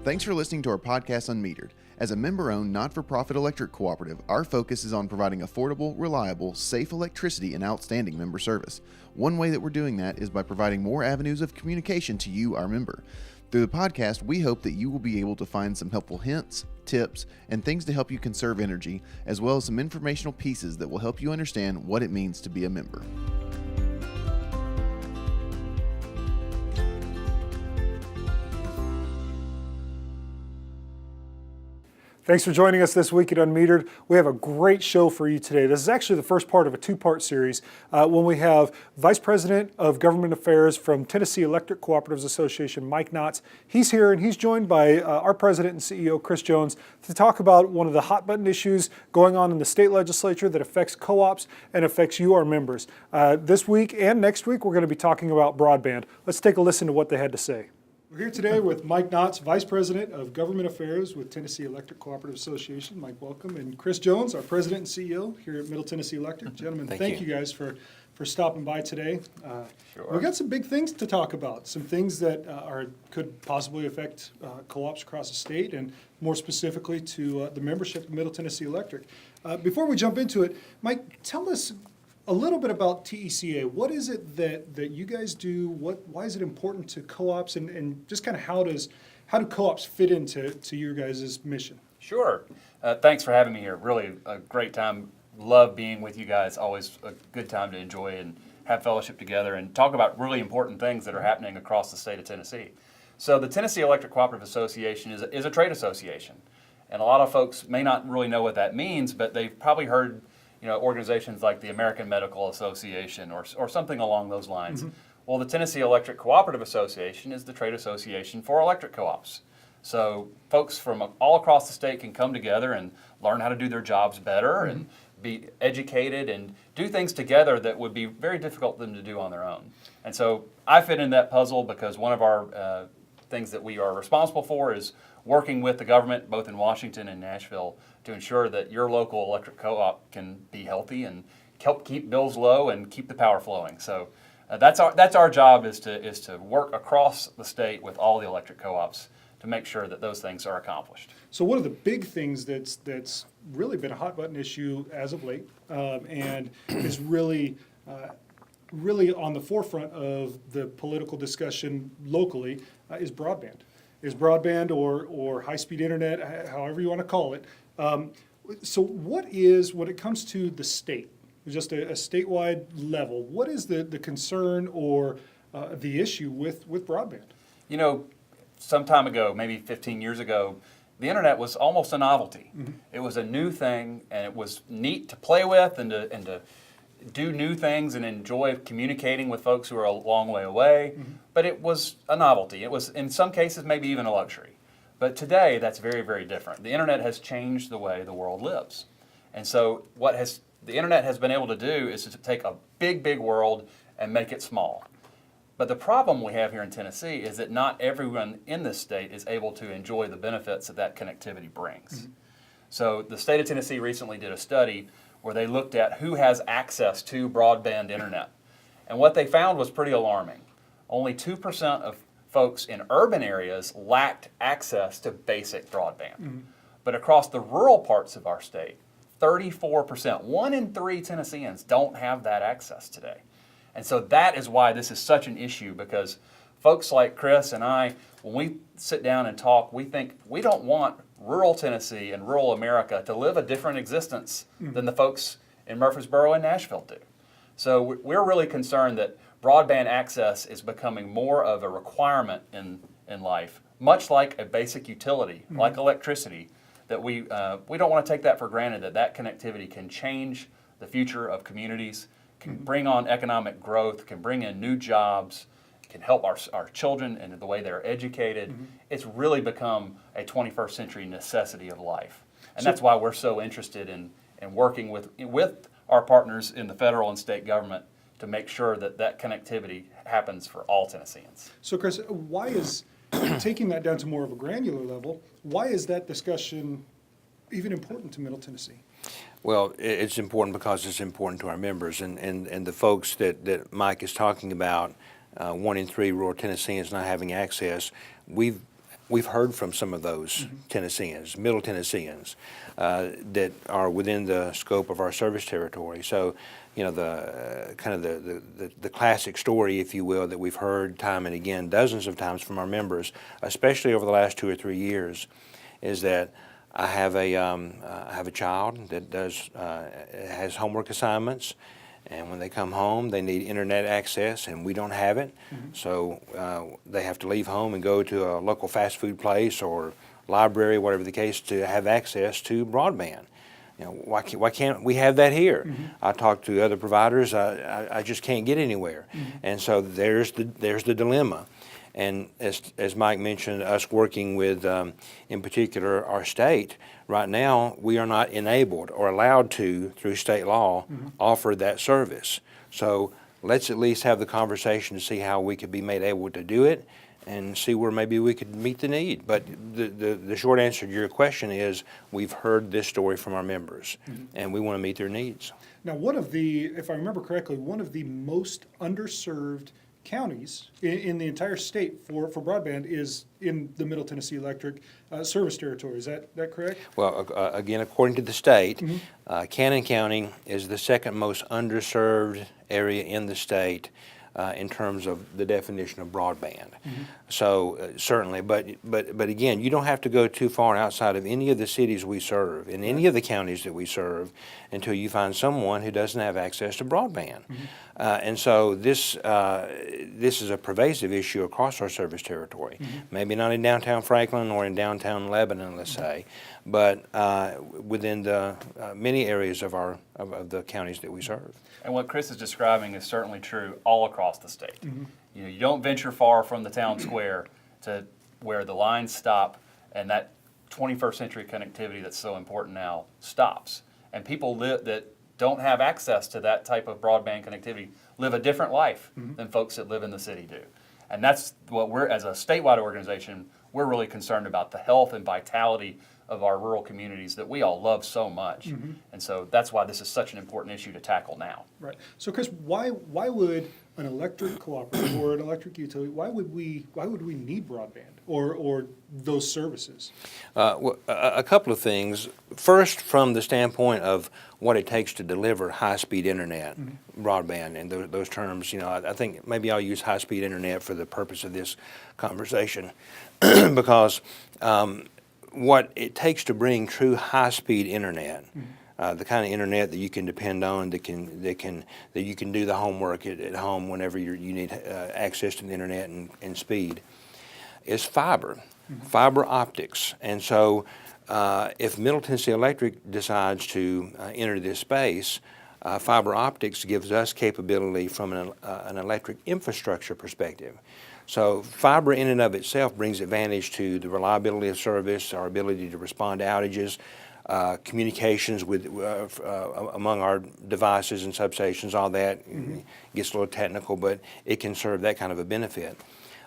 Thanks for listening to our podcast Unmetered. As a member-owned, not-for-profit electric cooperative, our focus is on providing affordable, reliable, safe electricity and outstanding member service. One way that we're doing that is by providing more avenues of communication to you, our member. Through the podcast, we hope that you will be able to find some helpful hints, tips, and things to help you conserve energy, as well as some informational pieces that will help you understand what it means to be a member. Thanks for joining us this week at Unmetered. We have a great show for you today. This is actually the first part of a two-part series when we have Vice President of Government Affairs from Tennessee Electric Cooperatives Association, Mike Knotts. He's here and he's joined by our President and CEO, Chris Jones, to talk about one of the hot-button issues going on in the state legislature that affects co-ops and affects you, our members. This week and next week, we're going to be talking about broadband. Let's take a listen to what they had to say. We're here today with Mike Knotts, Vice President of Government Affairs with Tennessee Electric Cooperative Association. Mike, welcome. And Chris Jones, our President and CEO here at Middle Tennessee Electric. Gentlemen, thank you guys for stopping by today. Sure. We've got some big things to talk about, some things that could possibly affect co-ops across the state and more specifically to the membership of Middle Tennessee Electric. Before we jump into it, Mike, tell us a little bit about TECA. What is it that you guys do? Why is it important to co-ops, and just kind of how do co-ops fit into your guys' mission? Sure. Thanks for having me here. Really a great time. Love being with you guys. Always a good time to enjoy and have fellowship together and talk about really important things that are happening across the state of Tennessee. So the Tennessee Electric Cooperative Association is a trade association. And a lot of folks may not really know what that means, but they've probably heard organizations like the American Medical Association or something along those lines. Mm-hmm. Well, the Tennessee Electric Cooperative Association is the trade association for electric co-ops. So folks from all across the state can come together and learn how to do their jobs better mm-hmm. and be educated and do things together that would be very difficult for them to do on their own. And so I fit in that puzzle because one of our things that we are responsible for is working with the government, both in Washington and Nashville, to ensure that your local electric co-op can be healthy and help keep bills low and keep the power flowing. So that's our job is to work across the state with all the electric co-ops to make sure that those things are accomplished. So one of the big things that's really been a hot button issue as of late and is really on the forefront of the political discussion locally is broadband. Is broadband or high-speed internet, however you want to call it. So when it comes to the state, just a statewide level, what is the concern or the issue with broadband? Some time ago, maybe 15 years ago, the internet was almost a novelty. Mm-hmm. It was a new thing, and it was neat to play with and to do new things and enjoy communicating with folks who are a long way away, mm-hmm. but it was a novelty. It was, in some cases, maybe even a luxury. But today, that's very, very different. The internet has changed the way the world lives. And so what the internet has been able to do is to take a big, big world and make it small. But the problem we have here in Tennessee is that not everyone in this state is able to enjoy the benefits that connectivity brings. Mm-hmm. So the state of Tennessee recently did a study where they looked at who has access to broadband internet. And what they found was pretty alarming. Only 2% of folks in urban areas lacked access to basic broadband. Mm-hmm. But across the rural parts of our state, 34%, 1 in 3 Tennesseans don't have that access today. And so that is why this is such an issue, because folks like Chris and I, when we sit down and talk, we think we don't want rural Tennessee and rural America to live a different existence than the folks in Murfreesboro and Nashville do. So we're really concerned that broadband access is becoming more of a requirement in life, much like a basic utility, like electricity, that we don't want to take that for granted, that connectivity can change the future of communities, can bring on economic growth, can bring in new jobs, can help our children and the way they're educated. Mm-hmm. It's really become a 21st century necessity of life. And that's why we're so interested in working with our partners in the federal and state government to make sure that connectivity happens for all Tennesseans. So Chris, why is, taking that down to more of a granular level, why is that discussion even important to Middle Tennessee? Well, it's important because it's important to our members and the folks that Mike is talking about, 1 in 3 rural Tennesseans not having access. We've we've heard from some of those Tennesseans, Middle Tennesseans, that are within the scope of our service territory. So, the kind of the classic story, if you will, that we've heard time and again, dozens of times from our members, especially over the last 2 or 3 years, is that I have a child that has homework assignments. And when they come home, they need internet access, and we don't have it. So they have to leave home and go to a local fast food place or library, whatever the case, to have access to broadband. Why can't we have that here? I talk to other providers. I just can't get anywhere. And so there's the dilemma. And as Mike mentioned, us working with, in particular, our state, right now we are not enabled or allowed to, through state law, offer that service. So let's at least have the conversation to see how we could be made able to do it and see where maybe we could meet the need. But the short answer to your question is we've heard this story from our members, and we want to meet their needs. Now, if I remember correctly, one of the most underserved counties in the entire state for broadband is in the Middle Tennessee Electric service territory. Is that correct? Well, again, according to the state, Cannon County is the second most underserved area in the state in terms of the definition of broadband. So certainly, but again, you don't have to go too far outside of any of the cities we serve, in any of the counties that we serve, until you find someone who doesn't have access to broadband. And so this is a pervasive issue across our service territory. Maybe not in downtown Franklin or in downtown Lebanon, let's say, but within the many areas of the counties that we serve. And what Chris is describing is certainly true all across the state. You don't venture far from the town square to where the lines stop and that 21st century connectivity that's so important now stops. And people that don't have access to that type of broadband connectivity live a different life than folks that live in the city do. And that's what we're, as a statewide organization, we're really concerned about, the health and vitality of our rural communities that we all love so much. And so that's why this is such an important issue to tackle now. Right. So Chris, why would an electric cooperative or an electric utility, why would we need broadband or those services? Well, a couple of things. First, from the standpoint of what it takes to deliver high-speed internet, broadband, and those terms, I think maybe I'll use high-speed internet for the purpose of this conversation because what it takes to bring true high-speed internet, the kind of internet that you can depend on, that you can do the homework at home whenever you need access to the internet and speed, is fiber optics. And so if Middle Tennessee Electric decides to enter this space, fiber optics gives us capability from an electric infrastructure perspective. So fiber in and of itself brings advantage to the reliability of service, our ability to respond to outages, communications with among our devices and substations, all that gets a little technical, but it can serve that kind of a benefit.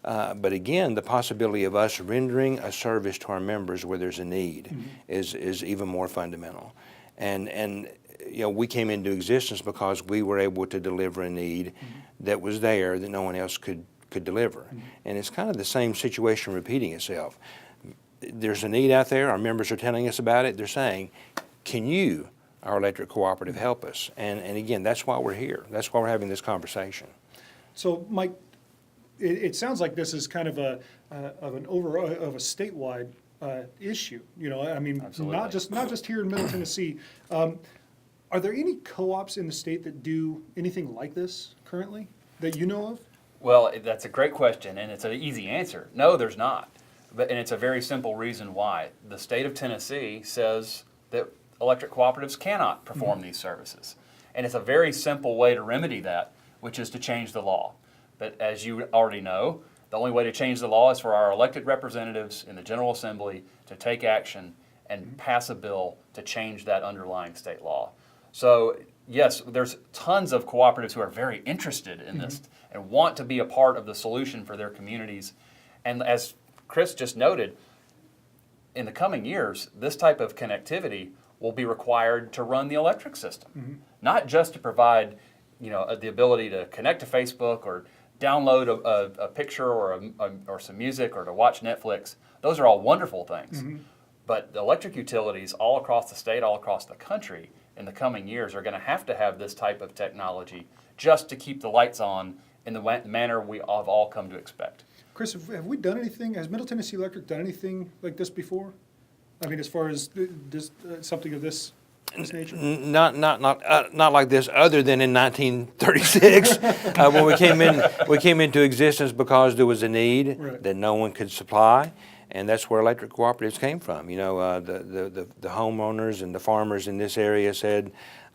But again, the possibility of us rendering a service to our members where there's a need is even more fundamental. And we came into existence because we were able to deliver a need that was there that no one else could deliver. And it's kind of the same situation repeating itself. There's a need out there. Our members are telling us about it. They're saying, can you, our electric cooperative, help us? And again, that's why we're here. That's why we're having this conversation. So, Mike, it sounds like this is kind of a statewide issue. I mean, Absolutely. not just here in Middle Tennessee. Are there any co-ops in the state that do anything like this currently that you know of? Well, that's a great question, and it's an easy answer. No, there's not. And it's a very simple reason why. The state of Tennessee says that electric cooperatives cannot perform these services. And it's a very simple way to remedy that, which is to change the law. But as you already know, the only way to change the law is for our elected representatives in the General Assembly to take action and pass a bill to change that underlying state law. So yes, there's tons of cooperatives who are very interested in this and want to be a part of the solution for their communities. And as Chris just noted, in the coming years, this type of connectivity will be required to run the electric system, not just to provide, the ability to connect to Facebook or download a picture or some music or to watch Netflix, Those are all wonderful things. But the electric utilities all across the state, all across the country in the coming years are going to have this type of technology just to keep the lights on in the manner we have all come to expect. Chris, have we done anything, has Middle Tennessee Electric done anything like this before? I mean, as far as this, something of this nature? Not like this, other than in 1936 when we came into existence because there was a need that no one could supply, and that's where electric cooperatives came from. You know, the homeowners and the farmers in this area said,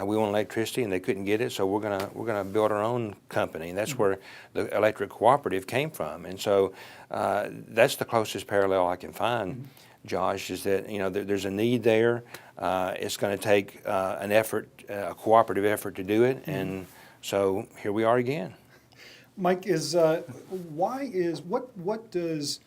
we want electricity, and they couldn't get it, so we're gonna build our own company, and that's where the electric cooperative came from. And so that's the closest parallel I can find, Josh, is that there's a need there. It's going to take an effort, a cooperative effort to do it, and so here we are again. Mike, what does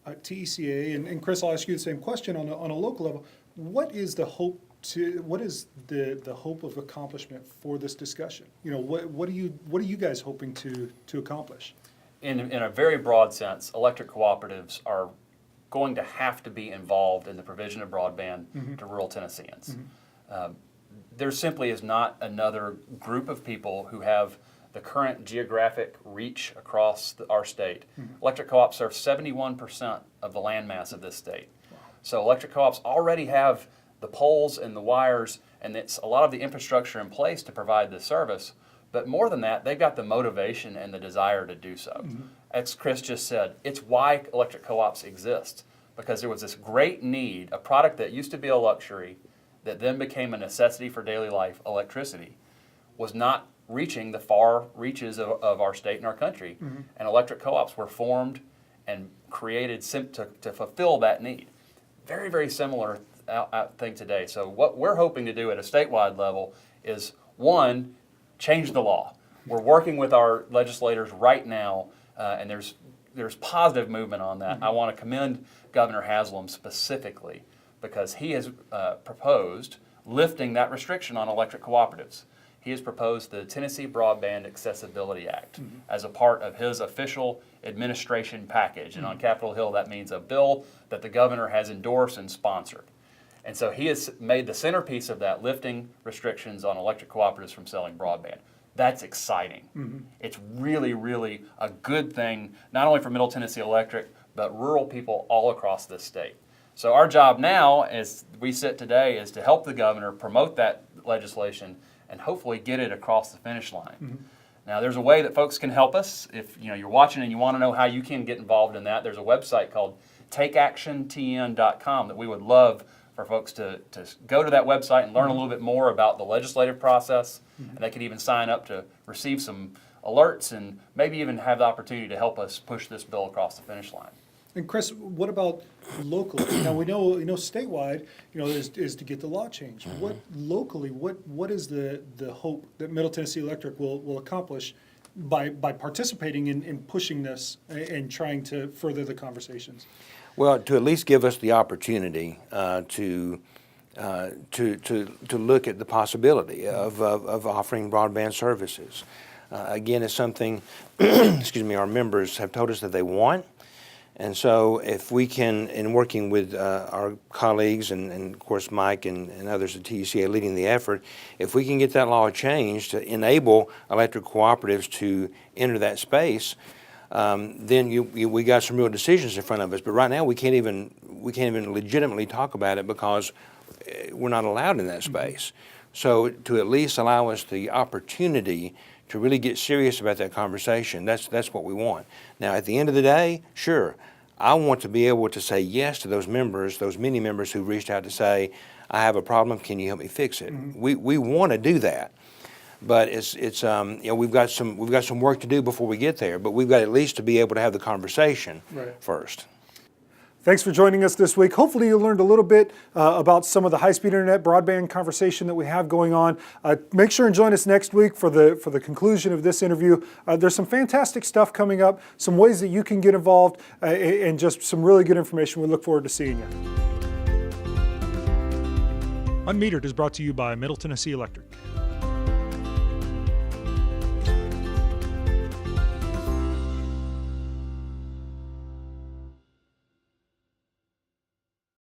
TECA, and Chris, I'll ask you the same question on a local level. What is the hope the hope of accomplishment for this discussion? What are you guys hoping to accomplish? In a very broad sense, electric cooperatives are going to have to be involved in the provision of broadband to rural Tennesseans. There simply is not another group of people who have the current geographic reach across our state. Electric co-ops serve 71% of the landmass of this state. Wow. So electric co-ops already have the poles and the wires, and it's a lot of the infrastructure in place to provide this service. But more than that, they've got the motivation and the desire to do so. As Chris just said, it's why electric co-ops exist, because there was this great need, a product that used to be a luxury that then became a necessity for daily life, electricity, was not reaching the far reaches of our state and our country. And electric co-ops were formed and created to fulfill that need. Very, very similar thing today. So what we're hoping to do at a statewide level is, one, change the law. We're working with our legislators right now, and there's positive movement on that. I want to commend Governor Haslam specifically because he has proposed lifting that restriction on electric cooperatives. He has proposed the Tennessee Broadband Accessibility Act as a part of his official administration package. And on Capitol Hill, that means a bill that the governor has endorsed and sponsored. And so he has made the centerpiece of that lifting restrictions on electric cooperatives from selling broadband. That's exciting. It's really, really a good thing, not only for Middle Tennessee Electric, but rural people all across this state. So our job now, as we sit today, is to help the governor promote that legislation and hopefully get it across the finish line. Now, there's a way that folks can help us. If you're watching and you want to know how you can get involved in that, there's a website called takeactiontn.com that we would love for folks to go to that website and learn a little bit more about the legislative process. And they can even sign up to receive some alerts and maybe even have the opportunity to help us push this bill across the finish line. And Chris, what about locally? Now we know statewide, is to get the law changed. What locally? What is the hope that Middle Tennessee Electric will accomplish by participating in pushing this and trying to further the conversations? Well, to at least give us the opportunity to look at the possibility of offering broadband services. Again, it's something, our members have told us that they want. And so if we can, in working with our colleagues and of course Mike and others at TECA leading the effort, if we can get that law changed to enable electric cooperatives to enter that space, then we got some real decisions in front of us. But right now we can't even legitimately talk about it because we're not allowed in that space. So to at least allow us the opportunity to really get serious about that conversation, that's what we want. Now, at the end of the day, sure, I want to be able to say yes to those members, those many members who reached out to say, I have a problem, can you help me fix it? We want to do that. But we've got some work to do before we get there, but we've got at least to be able to have the conversation first. Thanks for joining us this week. Hopefully you learned a little bit about some of the high-speed internet broadband conversation that we have going on. Make sure and join us next week for the conclusion of this interview. There's some fantastic stuff coming up, some ways that you can get involved, and just some really good information. We look forward to seeing you. Unmetered is brought to you by Middle Tennessee Electric.